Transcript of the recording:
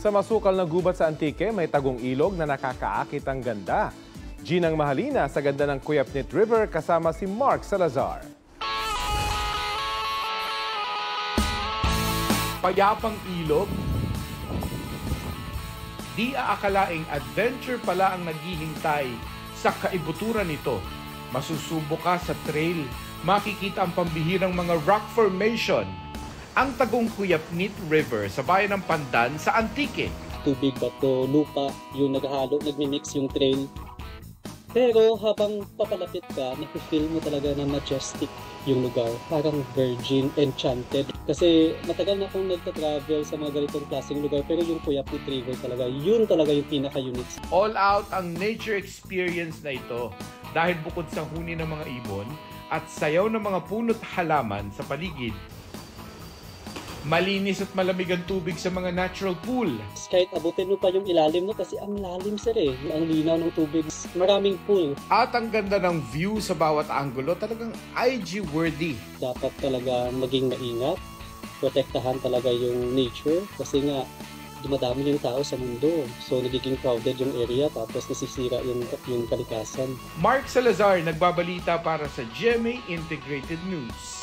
Sa masukal na gubat sa Antique, may tagong ilog na nakakaakit ang ganda. Ginang Mahalina sa ganda ng Cuyapnit River kasama si Mark Salazar. Payapang ilog, di aakalaing adventure pala ang naghihintay sa kaibuturan nito. Masusubok ka sa trail, makikita ang pambihirang mga rock formation. Ang tagong Cuyapnit River sa bayan ng Pandan sa Antique. Tubig, bato, lupa, yung naghahalo, nagmi-mix yung trail. Pero habang papalapit ka, nafe-feel mo talaga na majestic yung lugar. Parang virgin, enchanted. Kasi matagal na akong nagta-travel sa mga ganitong klaseng lugar, pero yung Cuyapnit River talaga, yun talaga yung pinaka-unique. All out ang nature experience na ito dahil bukod sa huni ng mga ibon at sayaw ng mga puno't halaman sa paligid, malinis at malamig ang tubig sa mga natural pool. Kahit abutin mo pa yung ilalim mo kasi ang lalim sir eh. Ang linaw ng tubig. Maraming pool. At ang ganda ng view sa bawat anggulo, talagang IG-worthy. Dapat talaga maging maingat. Protektahan talaga yung nature kasi nga dumadami yung tao sa mundo. So nagiging crowded yung area tapos nasisira yung kalikasan. Mark Salazar nagbabalita para sa GMA Integrated News.